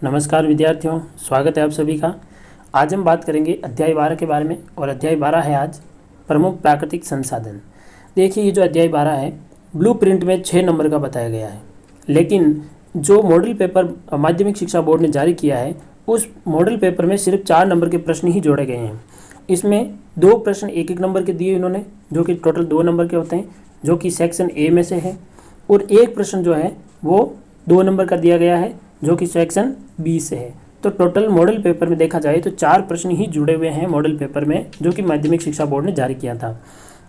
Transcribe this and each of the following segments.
नमस्कार विद्यार्थियों, स्वागत है आप सभी का। आज हम बात करेंगे अध्याय 12 के बारे में और अध्याय 12 है आज प्रमुख प्राकृतिक संसाधन। देखिए, ये जो अध्याय 12 है ब्लूप्रिंट में 6 नंबर का बताया गया है, लेकिन जो मॉडल पेपर माध्यमिक शिक्षा बोर्ड ने जारी किया है उस मॉडल पेपर में सिर्फ 4 नंबर के प्रश्न ही जोड़े गए हैं। इसमें 2 प्रश्न 1-1 नंबर के दिए इन्होंने, जो कि टोटल 2 नंबर के होते हैं, जो कि सेक्शन ए में से है, और एक प्रश्न जो है वो 2 नंबर का दिया गया है जो कि सेक्शन बी से है। तो टोटल मॉडल पेपर में देखा जाए तो 4 प्रश्न ही जुड़े हुए हैं मॉडल पेपर में, जो कि माध्यमिक शिक्षा बोर्ड ने जारी किया था।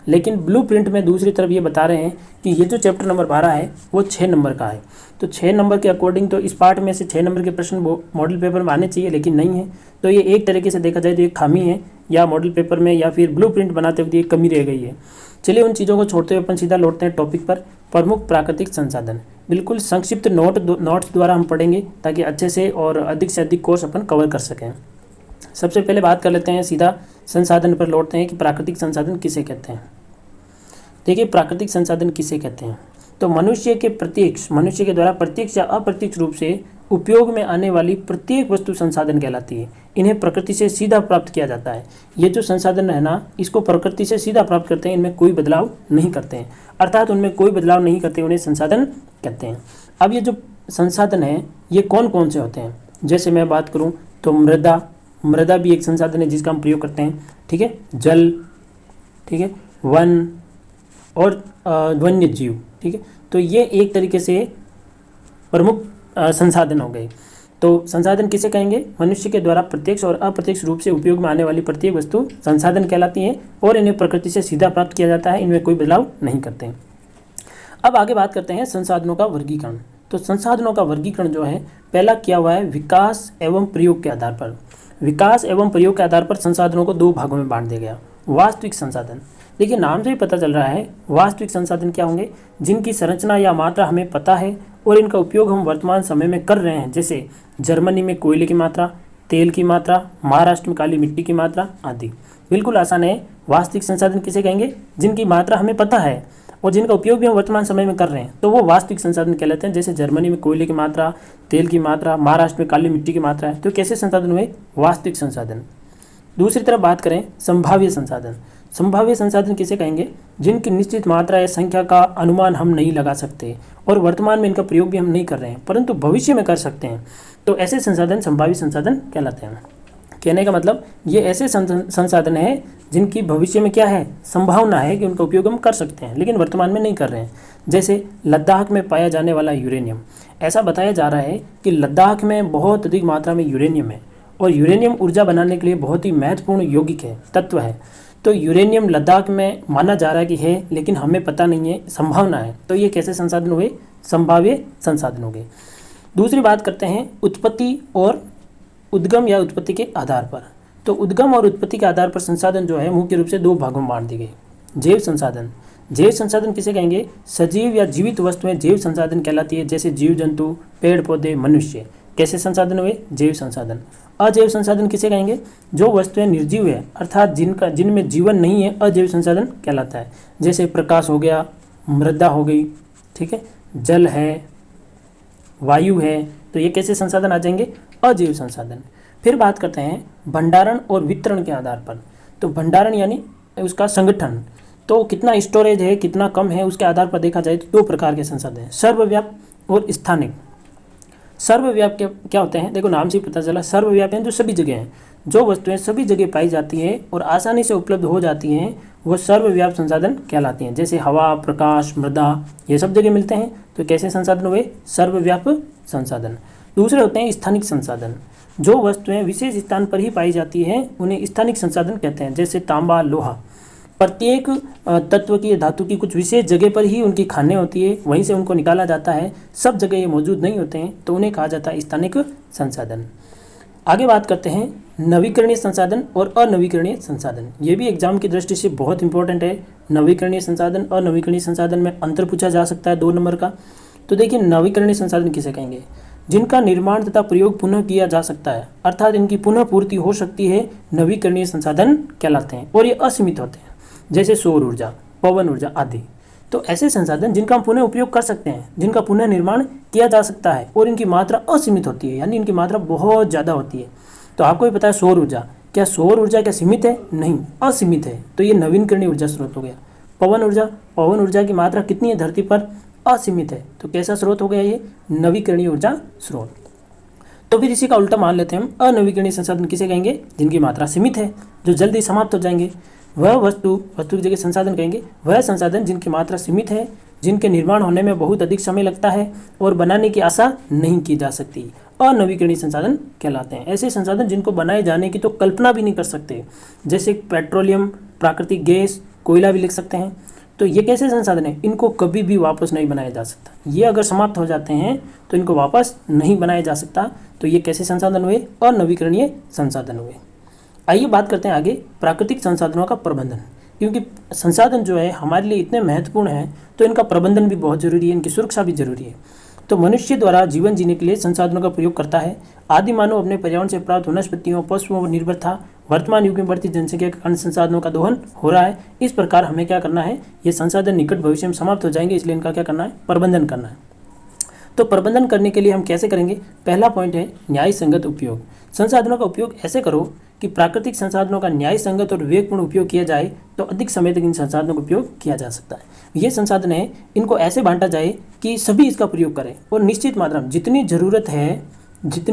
लेकिन ब्लूप्रिंट में दूसरी तरफ ये बता रहे हैं कि ये जो चैप्टर नंबर 12 है वो 6 नंबर का है। तो 6 नंबर के अकॉर्डिंग तो इस पार्ट में से 6 नंबर के प्रश्न मॉडल पेपर में आने चाहिए, लेकिन नहीं है। तो ये एक तरीके से देखा जाए तो एक खामी है, या मॉडल पेपर में या फिर ब्लूप्रिंट बनाते वक्त एक कमी रह गई है। चलिए उन चीज़ों को छोड़ते हुए अपन सीधा लौटते हैं टॉपिक पर। प्रमुख प्राकृतिक संसाधन बिल्कुल संक्षिप्त नोट्स द्वारा हम पढ़ेंगे ताकि अच्छे से और अधिक से अधिक कोर्स अपन कवर कर सकें। सबसे पहले बात कर लेते हैं, सीधा संसाधन पर लौटते हैं कि प्राकृतिक संसाधन किसे कहते हैं। देखिए, प्राकृतिक संसाधन किसे कहते हैं तो मनुष्य के द्वारा प्रत्यक्ष या अप्रत्यक्ष रूप से उपयोग में आने वाली प्रत्येक वस्तु संसाधन कहलाती है। इन्हें प्रकृति से सीधा प्राप्त किया जाता है। ये जो संसाधन है ना, इसको प्रकृति से सीधा प्राप्त करते हैं, इनमें कोई बदलाव नहीं करते हैं, अर्थात उनमें कोई बदलाव नहीं करते, उन्हें संसाधन कहते हैं। अब ये जो संसाधन है ये कौन कौन से होते हैं, जैसे मैं बात करूं तो मृदा भी एक संसाधन है जिसका हम प्रयोग करते हैं, ठीक है। जल, ठीक है। वन और वन्य जीव, ठीक है। तो ये एक तरीके से प्रमुख संसाधन हो गए। तो संसाधन किसे कहेंगे? मनुष्य के द्वारा प्रत्यक्ष और अप्रत्यक्ष रूप से उपयोग में आने वाली प्रत्येक वस्तु संसाधन कहलाती है और इन्हें प्रकृति से सीधा प्राप्त किया जाता है, इनमें कोई बदलाव नहीं करते हैं। अब आगे बात करते हैं संसाधनों का वर्गीकरण। तो संसाधनों का वर्गीकरण जो है पहला किया हुआ है विकास एवं प्रयोग के आधार पर। विकास एवं प्रयोग के आधार पर संसाधनों को 2 भागों में बांट दिया गया। वास्तविक संसाधन, देखिए नाम से ही पता चल रहा है वास्तविक संसाधन क्या होंगे, जिनकी संरचना या मात्रा हमें पता है और इनका उपयोग हम वर्तमान समय में कर रहे हैं, जैसे जर्मनी में कोयले की मात्रा, तेल की मात्रा, महाराष्ट्र में काली मिट्टी की मात्रा आदि। बिल्कुल आसान है। वास्तविक संसाधन किसे कहेंगे? जिनकी मात्रा हमें पता है और जिनका उपयोग भी हम वर्तमान समय में कर रहे हैं, तो वो वास्तविक संसाधन कहलाते हैं। जैसे जर्मनी में कोयले की मात्रा, तेल की मात्रा, महाराष्ट्र में काली मिट्टी की मात्रा है, तो कैसे संसाधन हुए? वास्तविक संसाधन। दूसरी तरफ बात करें संभाव्य संसाधन। संभाव्य संसाधन किसे कहेंगे? जिनकी निश्चित मात्रा या संख्या का अनुमान हम नहीं लगा सकते और वर्तमान में इनका प्रयोग भी हम नहीं कर रहे हैं, परंतु भविष्य में कर सकते हैं, तो ऐसे संसाधन संभाव्य संसाधन कहलाते हैं। कहने का मतलब ये ऐसे संसाधन है जिनकी भविष्य में क्या है, संभावना है कि उनका उपयोग हम कर सकते हैं, लेकिन वर्तमान में नहीं कर रहे हैं। जैसे लद्दाख में पाया जाने वाला यूरेनियम। ऐसा बताया जा रहा है कि लद्दाख में बहुत अधिक मात्रा में यूरेनियम है और यूरेनियम ऊर्जा बनाने के लिए बहुत ही महत्वपूर्ण यौगिक है, तत्व है। तो यूरेनियम लद्दाख में माना जा रहा है कि है, लेकिन हमें पता नहीं है, संभावना है। तो ये कैसे संसाधन हुए? संभाव्य संसाधन हो गए। दूसरी बात करते हैं उत्पत्ति और उद्गम या उत्पत्ति के आधार पर। तो उद्गम और उत्पत्ति के आधार पर संसाधन जो है मुख्य रूप से 2 भागों में बांट दिए गए। जैव संसाधन। जैव संसाधन किसे कहेंगे? सजीव या जीवित वस्तुएं जैव संसाधन कहलाती है, जैसे जीव जंतु, पेड़ पौधे, मनुष्य। कैसे संसाधन हुए? जैव संसाधन। अजैव संसाधन किसे कहेंगे? जो वस्तुएं निर्जीव है, अर्थात जिनमें जीवन नहीं है, अजैव संसाधन कहलाता है। जैसे प्रकाश हो गया, मृदा हो गई, ठीक है, जल है, वायु है, तो ये कैसे संसाधन आ जाएंगे? अजैव संसाधन। फिर बात करते हैं भंडारण और वितरण के आधार पर। तो भंडारण यानी उसका संगठन, तो कितना स्टोरेज है, कितना कम है, उसके आधार पर देखा जाए तो 2 प्रकार के संसाधन हैं, सर्वव्यापी और स्थानिक। सर्वव्यापी क्या होते हैं? देखो नाम से ही पता चला, सर्वव्यापी हैं जो सभी जगह हैं, जो वस्तुएं सभी जगह पाई जाती हैं और आसानी से उपलब्ध हो जाती हैं, वो सर्वव्यापी संसाधन कहलाती हैं। जैसे हवा, प्रकाश, मृदा, ये सब जगह मिलते हैं, तो कैसे संसाधन हुए? सर्वव्यापी संसाधन। दूसरे होते हैं स्थानिक संसाधन। जो वस्तुएं विशेष स्थान पर ही पाई जाती हैं उन्हें स्थानिक संसाधन कहते हैं। जैसे तांबा, लोहा, प्रत्येक तत्व की, धातु की कुछ विशेष जगह पर ही उनकी खानें होती है, वहीं से उनको निकाला जाता है, सब जगह ये मौजूद नहीं होते हैं, तो उन्हें कहा जाता है स्थानिक संसाधन। आगे बात करते हैं नवीकरणीय संसाधन और अनवीकरणीय संसाधन। ये भी एग्जाम की दृष्टि से बहुत इंपॉर्टेंट है। नवीकरणीय संसाधन, अनवीकरणीय संसाधन में अंतर पूछा जा सकता है 2 नंबर का। तो देखिए, नवीकरणीय संसाधन किसे कहेंगे? जिनका निर्माण तथा प्रयोग पुनः किया जा सकता है, अर्थात इनकी पुनः पूर्ति हो सकती है, नवीकरणीय संसाधन कहलाते हैं और ये असीमित होते हैं। जैसे सौर ऊर्जा, पवन ऊर्जा आदि। तो ऐसे संसाधन जिनका हम पुनः उपयोग कर सकते हैं, जिनका पुनः निर्माण किया जा सकता है और इनकी मात्रा असीमित होती है, यानी इनकी मात्रा बहुत ज़्यादा होती है। तो आपको भी पता है सौर ऊर्जा, क्या सौर ऊर्जा क्या सीमित है? नहीं, असीमित है। तो ये नवीनकरणीय ऊर्जा स्रोत हो गया। पवन ऊर्जा, पवन ऊर्जा की मात्रा कितनी है धरती पर? असीमित है। तो कैसा स्रोत हो गया ये? नवीकरणीय ऊर्जा स्रोत। तो फिर इसी का उल्टा मान लेते हैं हम, अनवीकरणीय संसाधन किसे कहेंगे? जिनकी मात्रा सीमित है, जो जल्दी समाप्त हो जाएंगे। वह वस्तु की जगह संसाधन कहेंगे, वह संसाधन जिनकी मात्रा सीमित है, जिनके निर्माण होने में बहुत अधिक समय लगता है और बनाने की आशा नहीं की जा सकती, अनवीकरणीय संसाधन कहलाते हैं। ऐसे संसाधन जिनको बनाए जाने की तो कल्पना भी नहीं कर सकते, जैसे पेट्रोलियम, प्राकृतिक गैस, कोयला भी लिख सकते हैं। तो ये कैसे संसाधन है? इनको कभी भी वापस नहीं बनाया जा सकता। ये अगर समाप्त हो जाते हैं तो इनको वापस नहीं बनाया जा सकता। तो ये कैसे संसाधन हुए? अनवीकरणीय संसाधन हुए। आइए बात करते हैं आगे प्राकृतिक संसाधनों का प्रबंधन, क्योंकि संसाधन जो है हमारे लिए इतने महत्वपूर्ण हैं तो इनका प्रबंधन भी बहुत जरूरी है, इनकी सुरक्षा भी जरूरी है। तो मनुष्य द्वारा जीवन जीने के लिए संसाधनों का प्रयोग करता है। आदि मानव अपने पर्यावरण से प्राप्त वनस्पतियों, पशुओं पर निर्भर था। वर्तमान युग में बढ़ती जनसंख्या के कारण संसाधनों का दोहन हो रहा है। इस प्रकार हमें क्या करना है? ये संसाधन निकट भविष्य में समाप्त हो जाएंगे, इसलिए इनका क्या करना है? प्रबंधन करना है। तो प्रबंधन करने के लिए हम कैसे करेंगे? पहला पॉइंट है न्याय संगत उपयोग। संसाधनों का उपयोग ऐसे करो कि प्राकृतिक संसाधनों का न्याय संगत और विवेकपूर्ण उपयोग किया जाए, तो अधिक समय तक इन संसाधनों का उपयोग किया जा सकता है। ये संसाधन है, इनको ऐसे बांटा जाए कि सभी इसका प्रयोग करें और निश्चित मात्रा में जितनी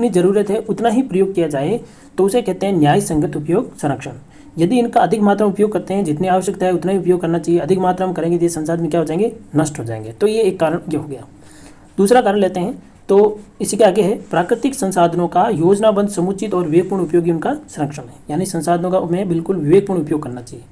ज़रूरत है उतना ही प्रयोग किया जाए, तो उसे कहते हैं न्याय संगत उपयोग संरक्षण। यदि इनका अधिक मात्रा में उपयोग करते हैं, जितनी आवश्यकता है उतना ही उपयोग करना चाहिए, अधिक मात्रा में करेंगे तो ये संसाधन क्या हो जाएंगे? नष्ट हो जाएंगे। तो ये एक कारण ये हो गया। दूसरा कारण लेते हैं, तो इसी के आगे है प्राकृतिक संसाधनों का योजनाबद्ध, समुचित और विवेकपूर्ण उपयोग उनका संरक्षण है, यानी संसाधनों का हमें बिल्कुल विवेकपूर्ण उपयोग करना चाहिए।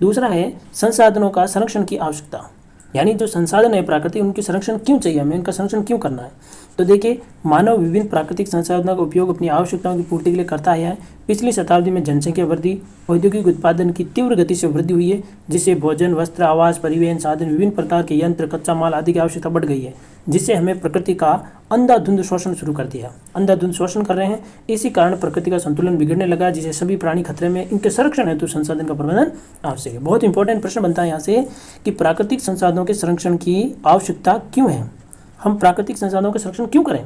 दूसरा है संसाधनों का संरक्षण की आवश्यकता, यानी जो संसाधन है प्राकृतिक, उनकी संरक्षण क्यों चाहिए, हमें उनका संरक्षण क्यों करना है? तो देखिए, मानव विभिन्न प्राकृतिक संसाधनों का उपयोग अपनी आवश्यकताओं की पूर्ति के लिए करता है। पिछली शताब्दी में जनसंख्या वृद्धि, औद्योगिक उत्पादन की तीव्र गति से वृद्धि हुई है, जिससे भोजन, वस्त्र, आवास, परिवहन साधन, विभिन्न प्रकार के यंत्र, कच्चा माल आदि की आवश्यकता बढ़ गई है, जिससे हमें प्रकृति का अंधाधुंध शोषण शुरू कर दिया। अंधाधुंध शोषण कर रहे हैं, इसी कारण प्रकृति का संतुलन बिगड़ने लगा, जिससे सभी प्राणी खतरे में। इनके संरक्षण हेतु संसाधन का प्रबंधन आवश्यक है। बहुत इंपॉर्टेंट प्रश्न बनता है यहाँ से कि प्राकृतिक संसाधनों के संरक्षण की आवश्यकता क्यों है? हम प्राकृतिक संसाधनों का संरक्षण क्यों करें?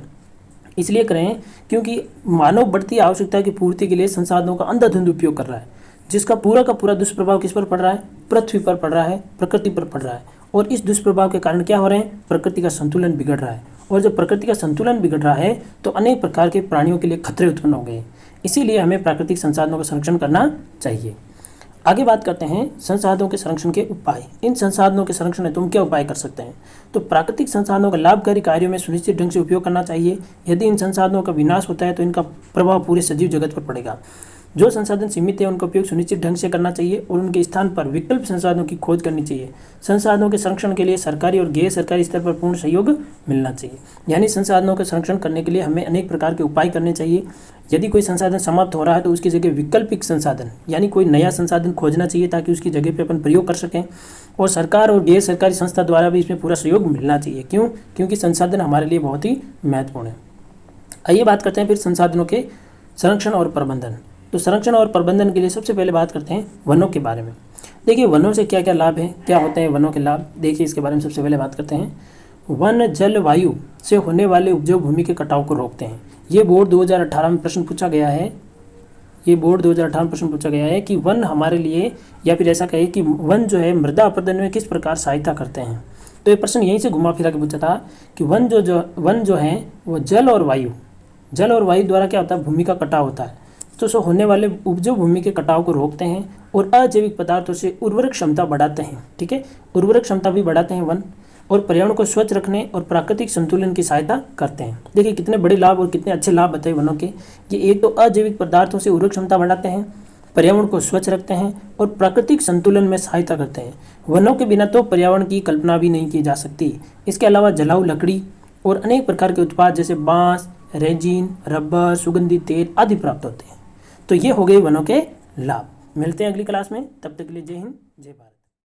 इसलिए करें क्योंकि मानव बढ़ती आवश्यकता की पूर्ति के लिए संसाधनों का अंधाधुंध उपयोग कर रहा है, जिसका पूरा का पूरा दुष्प्रभाव किस पर पड़ रहा है? पृथ्वी पर पड़ रहा है, प्रकृति पर पड़ रहा है। और इस दुष्प्रभाव के कारण क्या हो रहे हैं? प्रकृति का संतुलन बिगड़ रहा है, और जब प्रकृति का संतुलन बिगड़ रहा है तो अनेक प्रकार के प्राणियों के लिए खतरे उत्पन्न हो गए। इसीलिए हमें प्राकृतिक संसाधनों का संरक्षण करना चाहिए। आगे बात करते हैं संसाधनों के संरक्षण के उपाय। इन संसाधनों के संरक्षण में तुम क्या उपाय कर सकते हैं? तो प्राकृतिक संसाधनों का लाभकारी कार्यों में सुनिश्चित ढंग से उपयोग करना चाहिए। यदि इन संसाधनों का विनाश होता है तो इनका प्रभाव पूरे सजीव जगत पर पड़ेगा। जो संसाधन सीमित है उनका उपयोग सुनिश्चित ढंग से करना चाहिए और उनके स्थान पर विकल्प संसाधनों की खोज करनी चाहिए। संसाधनों के संरक्षण के लिए सरकारी और गैर सरकारी स्तर पर पूर्ण सहयोग मिलना चाहिए। यानी संसाधनों का संरक्षण करने के लिए हमें अनेक प्रकार के उपाय करने चाहिए। यदि कोई संसाधन समाप्त हो रहा है तो उसकी जगह विकल्पिक संसाधन, यानी कोई नया संसाधन खोजना चाहिए ताकि उसकी जगह पर अपन प्रयोग कर सकें। और सरकार और गैर सरकारी संस्था द्वारा भी इसमें पूरा सहयोग मिलना चाहिए। क्यों? क्योंकि संसाधन हमारे लिए बहुत ही महत्वपूर्ण है। आइए बात करते हैं फिर संसाधनों के संरक्षण और प्रबंधन। तो संरक्षण और प्रबंधन के लिए सबसे पहले बात करते हैं वनों के बारे में। देखिए, वनों से क्या क्या लाभ है, क्या होते हैं वनों के लाभ, देखिए इसके बारे में सबसे पहले बात करते हैं। वन जल वायु से होने वाले उपजाऊ भूमि के कटाव को रोकते हैं। ये बोर्ड 2018 में प्रश्न पूछा गया है। कि वन हमारे लिए, या फिर ऐसा कहे कि वन जो है मृदा अपरदन में किस प्रकार सहायता करते हैं। तो ये प्रश्न यहीं से घुमा फिरा के पूछा था कि वन जो है वो जल और वायु द्वारा क्या होता है? भूमि का कटाव होता है। तो होने वाले उपजाऊ भूमि के कटाव को रोकते हैं और अजैविक पदार्थों से उर्वरक क्षमता बढ़ाते हैं। ठीक है, उर्वरक क्षमता भी बढ़ाते हैं वन, और पर्यावरण को स्वच्छ रखने और प्राकृतिक संतुलन की सहायता करते हैं। देखिए कितने बड़े लाभ और कितने अच्छे लाभ बताए वनों के। ये एक तो अजैविक पदार्थों से उर्वरक क्षमता बढ़ाते हैं, पर्यावरण को स्वच्छ रखते हैं और प्राकृतिक संतुलन में सहायता करते हैं। वनों के बिना तो पर्यावरण की कल्पना भी नहीं की जा सकती। इसके अलावा जलाऊ लकड़ी और अनेक प्रकार के उत्पाद जैसे बांस, रेजिन, रबर, सुगंधित तेल आदि प्राप्त होते हैं। तो ये हो गए वनों के लाभ। मिलते हैं अगली क्लास में, तब तक के लिए जय हिंद, जय भारत।